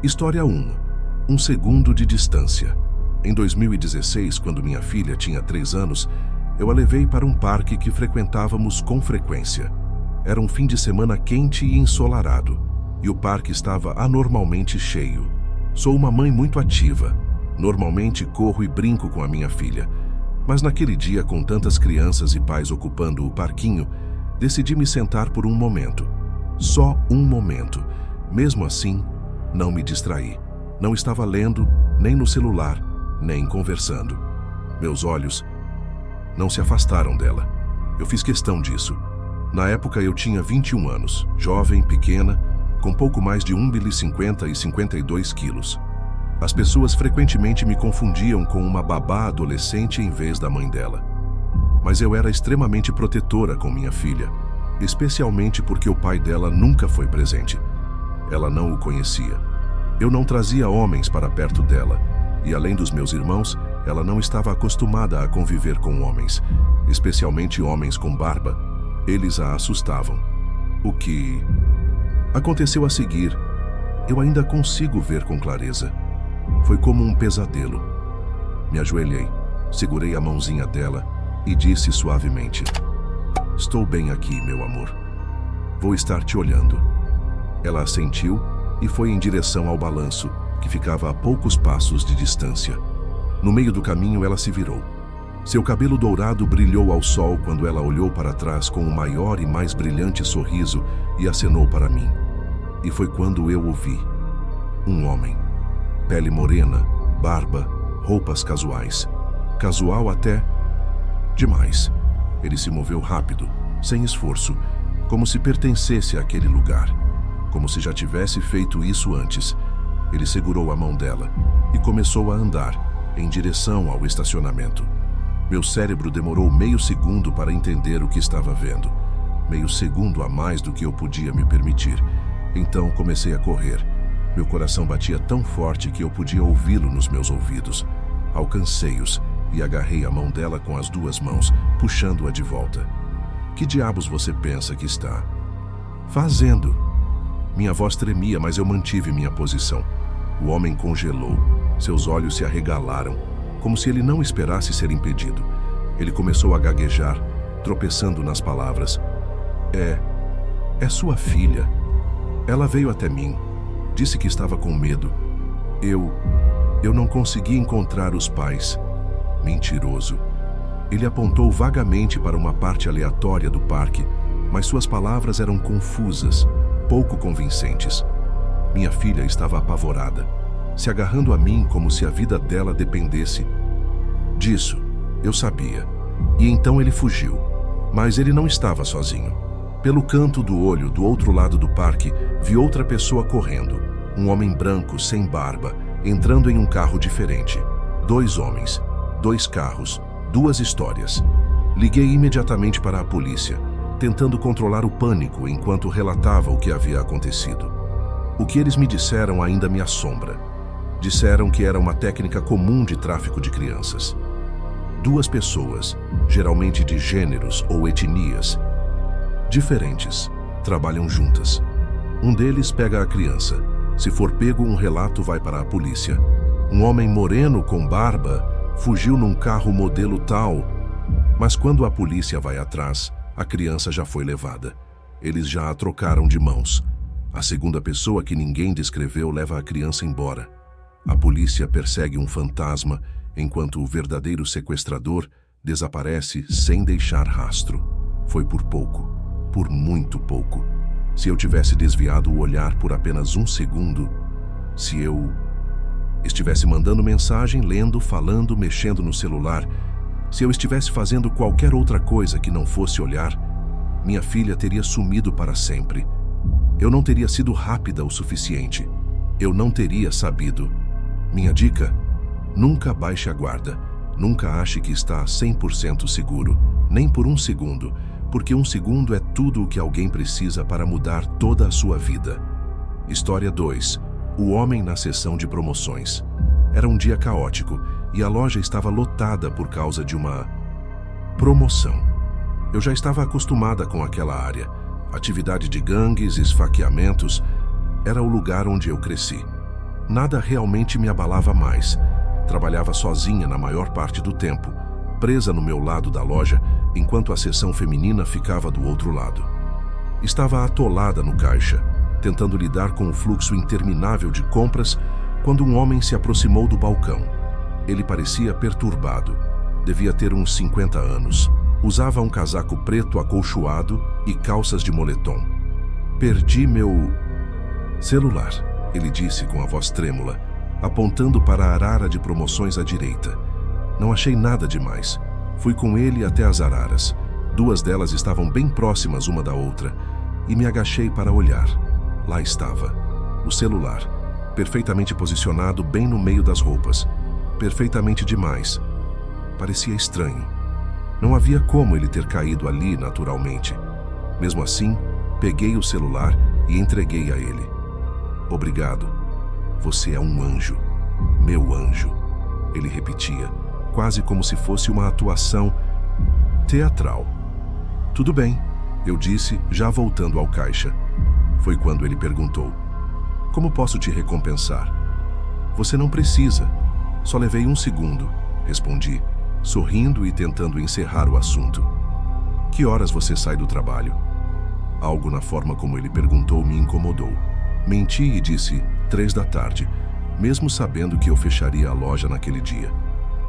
História 1. Um segundo de distância. Em 2016, quando minha filha tinha 3 anos, eu a levei para um parque que frequentávamos com frequência. Era um fim de semana quente e ensolarado, e o parque estava anormalmente cheio. Sou uma mãe muito ativa. Normalmente corro e brinco com a minha filha. Mas naquele dia, com tantas crianças e pais ocupando o parquinho, decidi me sentar por um momento. Só um momento. Mesmo assim, não me distraí. Não estava lendo, nem no celular, nem conversando. Meus olhos não se afastaram dela. Eu fiz questão disso. Na época eu tinha 21 anos, jovem, pequena, com pouco mais de 1,50 m e 52 quilos. As pessoas frequentemente me confundiam com uma babá adolescente em vez da mãe dela. Mas eu era extremamente protetora com minha filha, especialmente porque o pai dela nunca foi presente. Ela não o conhecia. Eu não trazia homens para perto dela, e além dos meus irmãos, ela não estava acostumada a conviver com homens, especialmente homens com barba. Eles a assustavam. O que aconteceu a seguir, eu ainda consigo ver com clareza. Foi como um pesadelo. Me ajoelhei, segurei a mãozinha dela e disse suavemente: "Estou bem aqui, meu amor. Vou estar te olhando." Ela assentiu e foi em direção ao balanço, que ficava a poucos passos de distância. No meio do caminho, ela se virou. Seu cabelo dourado brilhou ao sol quando ela olhou para trás com o maior e mais brilhante sorriso e acenou para mim. E foi quando eu ouvi. Um homem. Pele morena, barba, roupas casuais. Casual até demais. Ele se moveu rápido, sem esforço, como se pertencesse àquele lugar. Como se já tivesse feito isso antes. Ele segurou a mão dela e começou a andar em direção ao estacionamento. Meu cérebro demorou meio segundo para entender o que estava vendo. Meio segundo a mais do que eu podia me permitir. Então comecei a correr. Meu coração batia tão forte que eu podia ouvi-lo nos meus ouvidos. Alcancei-os e agarrei a mão dela com as 2 mãos, puxando-a de volta. "Que diabos você pensa que está fazendo?" Minha voz tremia, mas eu mantive minha posição. O homem congelou. Seus olhos se arregalaram, como se ele não esperasse ser impedido. Ele começou a gaguejar, tropeçando nas palavras. É sua filha. Ela veio até mim. Disse que estava com medo. Eu não consegui encontrar os pais." Mentiroso. Ele apontou vagamente para uma parte aleatória do parque, mas suas palavras eram confusas, pouco convincentes. Minha filha estava apavorada, se agarrando a mim como se a vida dela dependesse disso. Eu sabia. E então ele fugiu. Mas ele não estava sozinho. Pelo canto do olho, do outro lado do parque, vi outra pessoa correndo. Um homem branco, sem barba, entrando em um carro diferente. 2 homens, 2 carros, 2 histórias. Liguei imediatamente para a polícia, tentando controlar o pânico enquanto relatava o que havia acontecido. O que eles me disseram ainda me assombra. Disseram que era uma técnica comum de tráfico de crianças. 2 pessoas, geralmente de gêneros ou etnias diferentes, trabalham juntas. Um deles pega a criança. Se for pego, um relato vai para a polícia. Um homem moreno com barba fugiu num carro modelo tal, mas quando a polícia vai atrás, a criança já foi levada. Eles já a trocaram de mãos. A segunda pessoa, que ninguém descreveu, leva a criança embora. A polícia persegue um fantasma, enquanto o verdadeiro sequestrador desaparece sem deixar rastro. Foi por pouco, por muito pouco. Se eu tivesse desviado o olhar por apenas 1 segundo, se eu estivesse mandando mensagem, lendo, falando, mexendo no celular, se eu estivesse fazendo qualquer outra coisa que não fosse olhar, minha filha teria sumido para sempre. Eu não teria sido rápida o suficiente. Eu não teria sabido. Minha dica: nunca baixe a guarda. Nunca ache que está 100% seguro, nem por 1 segundo, porque 1 segundo é tudo o que alguém precisa para mudar toda a sua vida. História 2. O homem na seção de promoções. Era um dia caótico e a loja estava lotada por causa de uma promoção. Eu já estava acostumada com aquela área. Atividade de gangues, esfaqueamentos, era o lugar onde eu cresci. Nada realmente me abalava mais. Trabalhava sozinha na maior parte do tempo, presa no meu lado da loja, enquanto a seção feminina ficava do outro lado. Estava atolada no caixa, tentando lidar com o fluxo interminável de compras, quando um homem se aproximou do balcão. Ele parecia perturbado. Devia ter uns 50 anos. Usava um casaco preto acolchoado e calças de moletom. "Perdi meu celular", ele disse com a voz trêmula, apontando para a arara de promoções à direita. Não achei nada demais. Fui com ele até as araras. 2 delas estavam bem próximas uma da outra, e me agachei para olhar. Lá estava, o celular, perfeitamente posicionado bem no meio das roupas. Perfeitamente demais. Parecia estranho. Não havia como ele ter caído ali naturalmente. Mesmo assim, peguei o celular e entreguei a ele. "Obrigado. Você é um anjo. Meu anjo", ele repetia, quase como se fosse uma atuação teatral. "Tudo bem", eu disse, já voltando ao caixa. Foi quando ele perguntou: "Como posso te recompensar?" "Você não precisa. Só levei 1 segundo", respondi, sorrindo e tentando encerrar o assunto. "Que horas você sai do trabalho?" Algo na forma como ele perguntou me incomodou. Menti e disse 3 da tarde, mesmo sabendo que eu fecharia a loja naquele dia.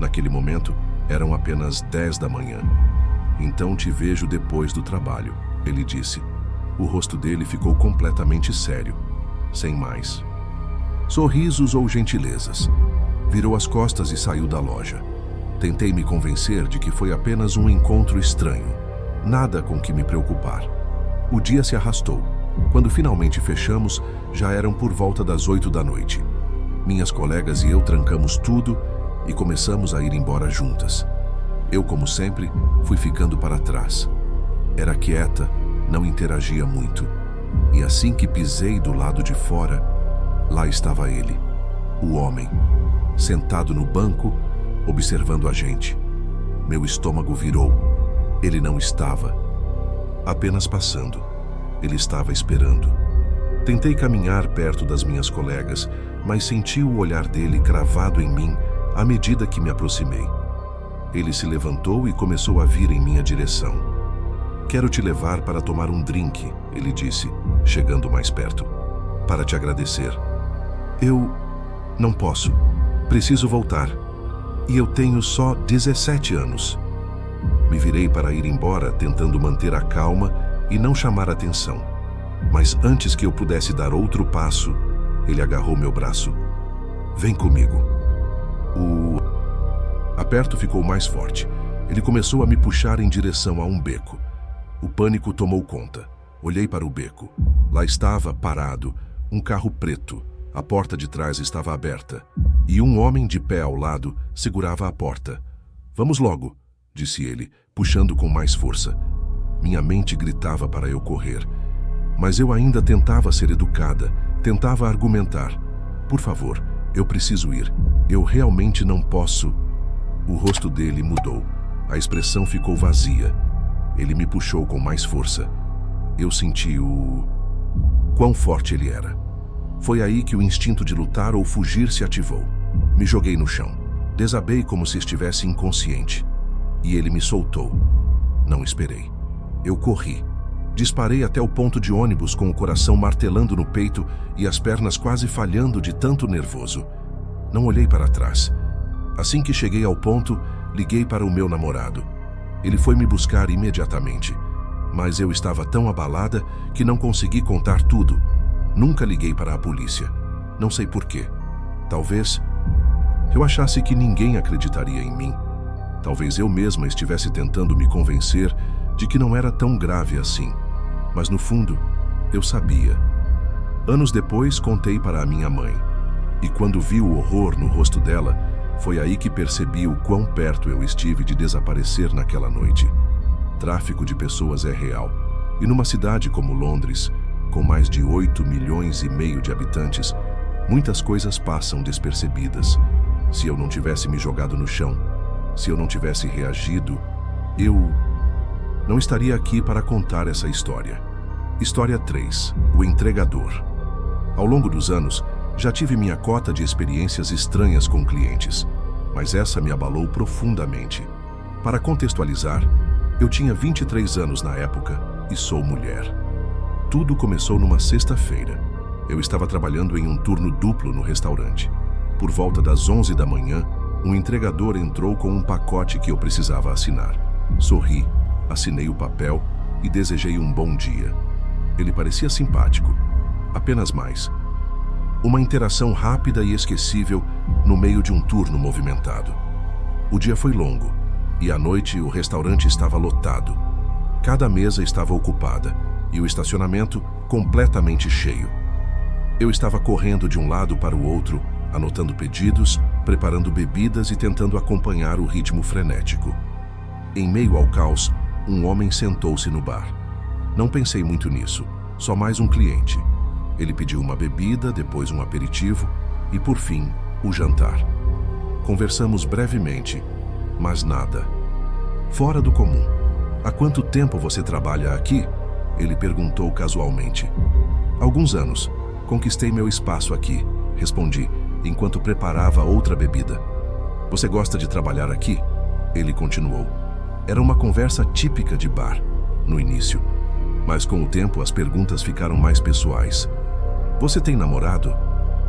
Naquele momento, eram apenas 10 da manhã. "Então te vejo depois do trabalho", ele disse. O rosto dele ficou completamente sério, sem mais sorrisos ou gentilezas. Virou as costas e saiu da loja. Tentei me convencer de que foi apenas um encontro estranho, nada com que me preocupar. O dia se arrastou. Quando finalmente fechamos, já eram por volta das 8 da noite. Minhas colegas e eu trancamos tudo e começamos a ir embora juntas. Eu, como sempre, fui ficando para trás. Era quieta, não interagia muito. E assim que pisei do lado de fora, lá estava ele, o homem, sentado no banco, observando a gente. Meu estômago virou. Ele não estava apenas passando. Ele estava esperando. Tentei caminhar perto das minhas colegas, mas senti o olhar dele cravado em mim à medida que me aproximei. Ele se levantou e começou a vir em minha direção. "Quero te levar para tomar um drink", ele disse, chegando mais perto, "para te agradecer." "Eu não posso. Preciso voltar. E eu tenho só 17 anos. Me virei para ir embora, tentando manter a calma e não chamar atenção. Mas antes que eu pudesse dar outro passo, ele agarrou meu braço. "Vem comigo." O aperto ficou mais forte. Ele começou a me puxar em direção a um beco. O pânico tomou conta. Olhei para o beco. Lá estava, parado, um carro preto. A porta de trás estava aberta. E um homem de pé ao lado segurava a porta. "Vamos logo", disse ele, puxando com mais força. Minha mente gritava para eu correr. Mas eu ainda tentava ser educada, tentava argumentar. "Por favor, eu preciso ir. Eu realmente não posso." O rosto dele mudou. A expressão ficou vazia. Ele me puxou com mais força. Eu senti quão forte ele era. Foi aí que o instinto de lutar ou fugir se ativou. Me joguei no chão. Desabei como se estivesse inconsciente. E ele me soltou. Não esperei. Eu corri. Disparei até o ponto de ônibus com o coração martelando no peito e as pernas quase falhando de tanto nervoso. Não olhei para trás. Assim que cheguei ao ponto, liguei para o meu namorado. Ele foi me buscar imediatamente. Mas eu estava tão abalada que não consegui contar tudo. Nunca liguei para a polícia. Não sei porquê. Talvez eu achasse que ninguém acreditaria em mim. Talvez eu mesma estivesse tentando me convencer de que não era tão grave assim. Mas no fundo, eu sabia. Anos depois, contei para a minha mãe. E quando vi o horror no rosto dela, foi aí que percebi o quão perto eu estive de desaparecer naquela noite. Tráfico de pessoas é real. E numa cidade como Londres, com mais de 8,5 milhões de habitantes, muitas coisas passam despercebidas. Se eu não tivesse me jogado no chão, se eu não tivesse reagido, eu não estaria aqui para contar essa história. História 3. O entregador. Ao longo dos anos, Já tive minha cota de experiências estranhas com clientes, mas essa me abalou profundamente. Para contextualizar, eu tinha 23 anos na época e sou mulher. Tudo começou numa sexta-feira. Eu estava trabalhando em um turno duplo no restaurante. Por volta das 11 da manhã, um entregador entrou com um pacote que eu precisava assinar. Sorri, assinei o papel e desejei um bom dia. Ele parecia simpático, apenas mais. Uma interação rápida e esquecível no meio de um turno movimentado. O dia foi longo e à noite o restaurante estava lotado. Cada mesa estava ocupada e o estacionamento completamente cheio. Eu estava correndo de um lado para o outro, anotando pedidos, preparando bebidas e tentando acompanhar o ritmo frenético. Em meio ao caos, um homem sentou-se no bar. Não pensei muito nisso, só mais um cliente. Ele pediu uma bebida, depois um aperitivo e, por fim, o jantar. Conversamos brevemente, mas nada. Fora do comum. Há quanto tempo você trabalha aqui? Ele perguntou casualmente. Alguns anos. Conquistei meu espaço aqui, respondi, enquanto preparava outra bebida. Você gosta de trabalhar aqui? Ele continuou. Era uma conversa típica de bar, no início. Mas com o tempo as perguntas ficaram mais pessoais. Você tem namorado?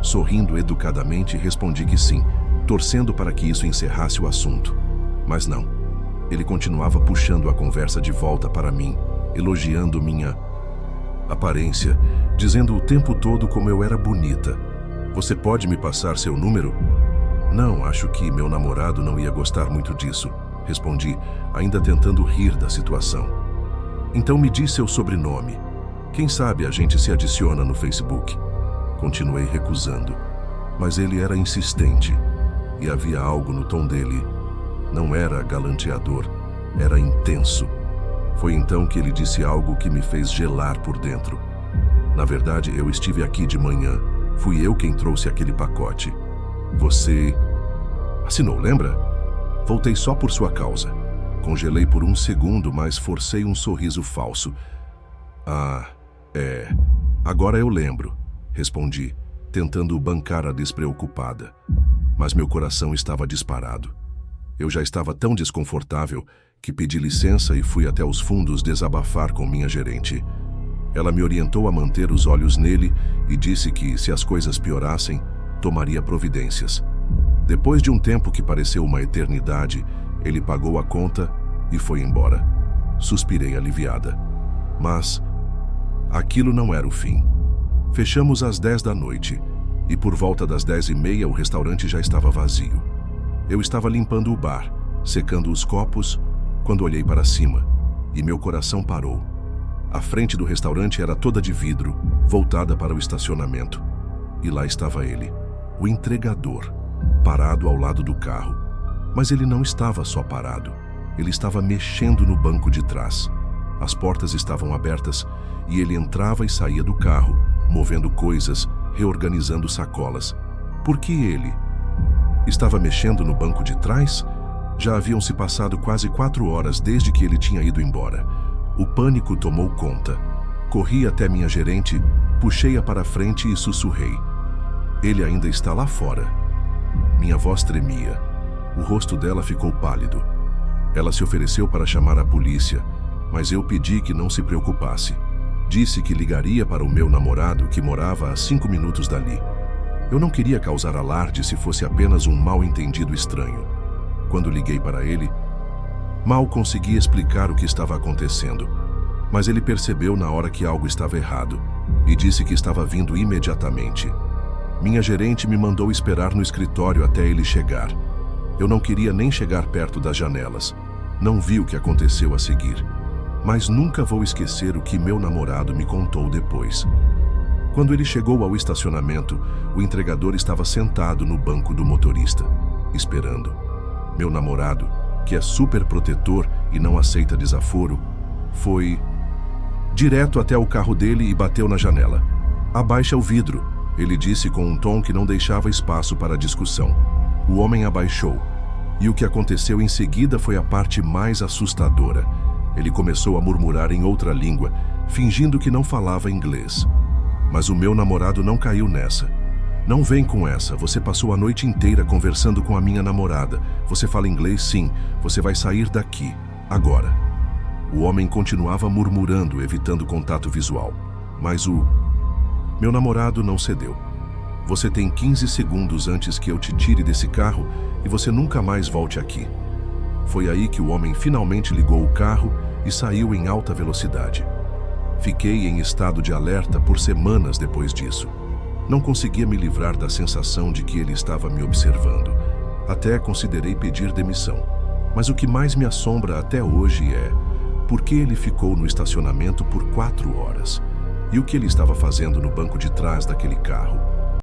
Sorrindo educadamente, respondi que sim, torcendo para que isso encerrasse o assunto. Mas não. Ele continuava puxando a conversa de volta para mim, elogiando minha aparência, dizendo o tempo todo como eu era bonita. Você pode me passar seu número? Não, acho que meu namorado não ia gostar muito disso, respondi, ainda tentando rir da situação. Então me diz seu sobrenome. Quem sabe a gente se adiciona no Facebook. Continuei recusando, mas ele era insistente e havia algo no tom dele. Não era galanteador, era intenso. Foi então que ele disse algo que me fez gelar por dentro. Na verdade, eu estive aqui de manhã. Fui eu quem trouxe aquele pacote. Você assinou, lembra? Voltei só por sua causa. Congelei por um segundo, mas forcei um sorriso falso. Agora eu lembro, respondi, tentando bancar a despreocupada. Mas meu coração estava disparado. Eu já estava tão desconfortável que pedi licença e fui até os fundos desabafar com minha gerente. Ela me orientou a manter os olhos nele e disse que, se as coisas piorassem, tomaria providências. Depois de um tempo que pareceu uma eternidade, ele pagou a conta e foi embora. Suspirei aliviada. Mas aquilo não era o fim. Fechamos às 10 da noite e por volta das 10h30 o restaurante já estava vazio. Eu estava limpando o bar, secando os copos, quando olhei para cima e meu coração parou. A frente do restaurante era toda de vidro, voltada para o estacionamento. E lá estava ele, o entregador, parado ao lado do carro. Mas ele não estava só parado. Ele estava mexendo no banco de trás. As portas estavam abertas e ele entrava e saía do carro, movendo coisas, reorganizando sacolas. Por que ele estava mexendo no banco de trás? Já haviam se passado quase 4 horas desde que ele tinha ido embora. O pânico tomou conta. Corri até minha gerente, puxei-a para a frente e sussurrei. Ele ainda está lá fora. Minha voz tremia. O rosto dela ficou pálido. Ela se ofereceu para chamar a polícia, mas eu pedi que não se preocupasse. Disse que ligaria para o meu namorado, que morava a 5 minutos dali. Eu não queria causar alarde se fosse apenas um mal-entendido estranho. Quando liguei para ele, mal consegui explicar o que estava acontecendo, mas ele percebeu na hora que algo estava errado e disse que estava vindo imediatamente. Minha gerente me mandou esperar no escritório até ele chegar. Eu não queria nem chegar perto das janelas. Não vi o que aconteceu a seguir, mas nunca vou esquecer o que meu namorado me contou depois. Quando ele chegou ao estacionamento, o entregador estava sentado no banco do motorista, esperando. Meu namorado, que é super protetor e não aceita desaforo, foi direto até o carro dele e bateu na janela. Abaixa o vidro, ele disse com um tom que não deixava espaço para discussão. O homem abaixou, e o que aconteceu em seguida foi a parte mais assustadora. Ele começou a murmurar em outra língua, fingindo que não falava inglês. Mas o meu namorado não caiu nessa. Não vem com essa, você passou a noite inteira conversando com a minha namorada. Você fala inglês, sim, você vai sair daqui, agora. O homem continuava murmurando, evitando contato visual. Mas meu namorado não cedeu. Você tem 15 segundos antes que eu te tire desse carro e você nunca mais volte aqui. Foi aí que o homem finalmente ligou o carro e saiu em alta velocidade. Fiquei em estado de alerta por semanas depois disso. Não conseguia me livrar da sensação de que ele estava me observando. Até considerei pedir demissão. Mas o que mais me assombra até hoje é por que ele ficou no estacionamento por 4 horas. E o que ele estava fazendo no banco de trás daquele carro?